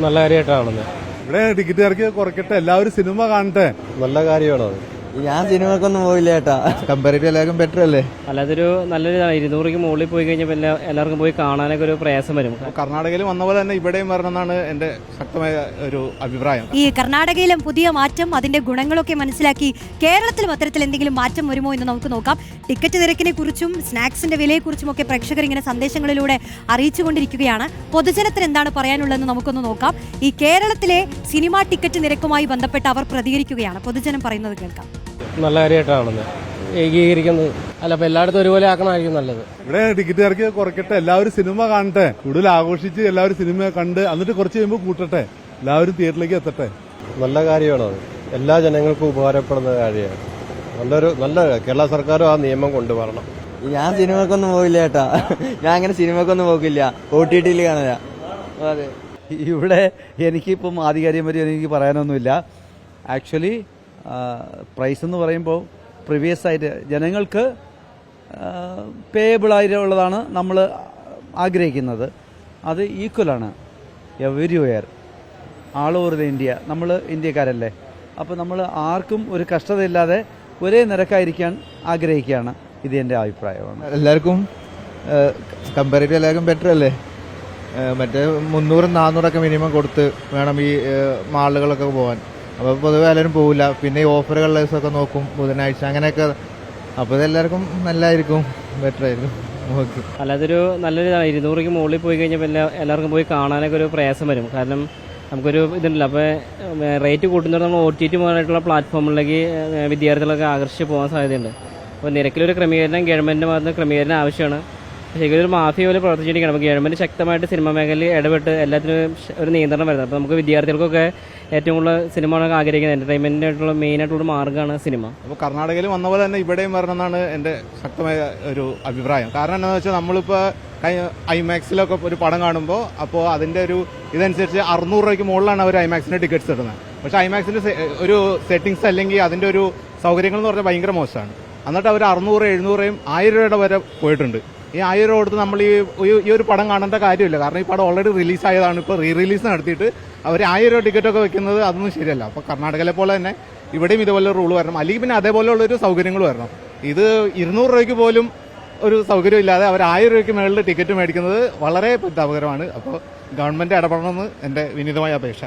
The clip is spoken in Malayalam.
നല്ല കാര്യമായിട്ടാണ്. ഇവിടെ ടിക്കറ്റ് ഇറക്കി കുറയ്ക്കട്ടെ, എല്ലാവരും സിനിമ കാണട്ടെ. നല്ല കാര്യമാണ് അത്. ഞാൻ സിനിമക്കൊന്നും പോയില്ല ചേട്ടാ. കമ്പാരിറ്റീവ് എല്ലാവർക്കും ബെറ്റർ അല്ലേ? അല്ലാതൊരു നല്ലൊരു 200 മുകളിൽ പോയി കഴിഞ്ഞപ്പോൾ എല്ലാവർക്കും പോയി കാണാനൊക്കെ ഒരു പ്രയാസം വരും. കർണാടകയിൽ വന്ന പോലെ തന്നെ ഇവിടെയും വരണമെന്നാണ് എന്റെ ശക്തമായ ഒരു അഭിപ്രായം. ഈ കർണാടകയിലും പുതിയ മാറ്റം, അതിന്റെ ഗുണങ്ങളൊക്കെ മനസ്സിലാക്കി കേരളത്തിലും അത്തരത്തിൽ എന്തെങ്കിലും മാറ്റം വരുമോ എന്ന് നമുക്ക് നോക്കാം. ടിക്കറ്റ് നിരക്കിനെ കുറിച്ചും സ്നാക്സിന്റെ വിലയെക്കുറിച്ചും ഒക്കെ പ്രേക്ഷകർ ഇങ്ങനെ സന്ദേശങ്ങളിലൂടെ അറിയിച്ചുകൊണ്ടിരിക്കുകയാണ്. പൊതുജനത്തിന് എന്താണ് പറയാനുള്ളതെന്ന് നമുക്കൊന്ന് നോക്കാം. ഈ കേരളത്തിലെ സിനിമാ ടിക്കറ്റ് നിരക്കുമായി ബന്ധപ്പെട്ട് അവർ പ്രതികരിക്കുകയാണ്. പൊതുജനം പറയുന്നത് കേൾക്കാം. നല്ല കാര്യമായിട്ടാണ് ഏകീകരിക്കുന്നത്. അല്ല, അപ്പൊ എല്ലായിടത്തും ഒരുപോലെ ആക്കണമായിരിക്കും നല്ലത്. ഇവിടെ ടിക്കറ്റ് ഇറക്കി കുറയ്ക്കട്ടെ, എല്ലാവരും സിനിമ കാണട്ടെ. കൂടുതൽ ആഘോഷിച്ച് എല്ലാവരും സിനിമ കണ്ട് എന്നിട്ട് കുറച്ച് കഴിയുമ്പോൾ കൂട്ടട്ടെ, എല്ലാവരും തിയേറ്ററിലേക്ക് എത്തട്ടെ. നല്ല കാര്യമാണ് അത്. എല്ലാ ജനങ്ങൾക്കും ഉപകാരപ്പെടുന്ന കാര്യമാണ്. നല്ല കേരള സർക്കാരും ആ നിയമം കൊണ്ടുവരണം. ഞാൻ സിനിമക്കൊന്നും പോയില്ല ചേട്ടാ. ഞാൻ അങ്ങനെ സിനിമക്കൊന്നും പോകില്ല, OTT കാണുക. അതെ, ഇവിടെ എനിക്കിപ്പം ആധികാരികമായി എനിക്ക് പറയാനൊന്നുമില്ല. ആക്ച്വലി പ്രൈസ് എന്ന് പറയുമ്പോൾ പ്രീവിയസ് ആയിട്ട് ജനങ്ങൾക്ക് പേയബിൾ ആയിട്ടുള്ളതാണ് നമ്മൾ ആഗ്രഹിക്കുന്നത്. അത് ഈക്വലാണ് everywhere, all over the India. നമ്മൾ ഇന്ത്യക്കാരല്ലേ, അപ്പോൾ നമ്മൾ ആർക്കും ഒരു കഷ്ടതയില്ലാതെ ഒരേ നിരക്കായിരിക്കാൻ ആഗ്രഹിക്കുകയാണ്. ഇത് എൻ്റെ അഭിപ്രായമാണ്. എല്ലാവർക്കും കമ്പാരിറ്റീവ് എല്ലാവർക്കും ബെറ്റർ അല്ലേ? മറ്റേ 300-400 മിനിമം കൊടുത്ത് വേണം ഈ മാളുകളൊക്കെ പോകാൻ. അപ്പോൾ പൊതുവെ എല്ലാവരും പോകില്ല. പിന്നെ ഈ ഓഫറുകളുടെ ദിവസമൊക്കെ നോക്കും, ബുധനാഴ്ച അങ്ങനെയൊക്കെ. അപ്പോൾ ഇതെല്ലാവർക്കും നല്ലതായിരിക്കും, ബെറ്റർ ആയിരിക്കും. ഓക്കെ, അല്ലാതൊരു നല്ലൊരു 200 മുകളിൽ പോയി കഴിഞ്ഞപ്പോൾ എല്ലാവർക്കും പോയി കാണാനൊക്കെ ഒരു പ്രയാസം വരും. കാരണം നമുക്കൊരു ഇതുണ്ടല്ലോ, അപ്പോൾ റേറ്റ് കൂട്ടുന്നത് നമ്മൾ OTT പോകാനായിട്ടുള്ള പ്ലാറ്റ്ഫോമിലേക്ക് വിദ്യാർത്ഥികളൊക്കെ ആകർഷിച്ച് പോകാൻ സാധ്യതയുണ്ട്. അപ്പോൾ നിരക്കിലൊരു ക്രമീകരണം ഗവൺമെൻറ്റിൻ്റെ ഭാഗത്ത് ക്രമീകരണം ആവശ്യമാണ്. ശരിക്കും ഒരു മാഫിയ പോലെ പ്രവർത്തിച്ചിരിക്കുകയാണ്. അപ്പോൾ ഗവൺമെൻറ് ശക്തമായിട്ട് സിനിമ മേഖലയിൽ ഇടപെട്ട് എല്ലാത്തിനും ഒരു നിയന്ത്രണം വരുന്നത്. അപ്പോൾ നമുക്ക് വിദ്യാർത്ഥികൾക്കൊക്കെ ഏറ്റവും കൂടുതൽ സിനിമ ആഗ്രഹിക്കുന്നത് എൻ്റർടൈൻമെൻറ്റായിട്ടുള്ള മെയിനായിട്ടുള്ള മാർഗ്ഗമാണ് സിനിമ. അപ്പോൾ കർണാടകയിൽ വന്ന പോലെ തന്നെ ഇവിടെയും വരണമെന്നാണ് എൻ്റെ ശക്തമായ ഒരു അഭിപ്രായം. കാരണം എന്താണെന്ന് വെച്ചാൽ നമ്മളിപ്പോൾ ഐമാക്സിലൊക്കെ ഒരു പടം കാണുമ്പോൾ അപ്പോൾ അതിൻ്റെ ഒരു ഇതനുസരിച്ച് 600 രൂപയ്ക്ക് മുകളിലാണ് അവർ ഐമാക്സിൻ്റെ ടിക്കറ്റ്സ് ഇടുന്നത്. പക്ഷേ ഐമാക്സിൻ്റെ ഒരു സെറ്റിങ്സ് അല്ലെങ്കിൽ അതിൻ്റെ ഒരു സൗകര്യങ്ങൾ എന്ന് പറഞ്ഞാൽ ഭയങ്കര മോശമാണ്. എന്നിട്ട് അവർ 600, 700, 1000 രൂപയുടെ വരെ പോയിട്ടുണ്ട്. ഈ 1000 രൂപ കൊടുത്ത് നമ്മൾ ഈ ഒരു പടം കാണേണ്ട കാര്യമില്ല. കാരണം ഈ പടം ഓൾറെഡി റിലീസായതാണ്. ഇപ്പോൾ റിലീസ് നടത്തിയിട്ട് അവർ 1000 രൂപ ടിക്കറ്റൊക്കെ വെക്കുന്നത് അതൊന്നും ശരിയല്ല. അപ്പോൾ കർണാടകയിലെ പോലെ തന്നെ ഇവിടെയും ഇതുപോലെ റൂൾ വരണം, അല്ലെങ്കിൽ പിന്നെ അതേപോലെയുള്ളൊരു സൗകര്യങ്ങൾ വരണം. ഇത് 200 രൂപയ്ക്ക് പോലും ഒരു സൗകര്യം ഇല്ലാതെ അവർ 1000 രൂപയ്ക്ക് മുകളിൽ ടിക്കറ്റ് മേടിക്കുന്നത് വളരെ പരിതാപകരമാണ്. അപ്പോൾ ഗവൺമെന്റ് ഇടപെടണമെന്ന് എൻ്റെ വിനീതമായ അപേക്ഷ.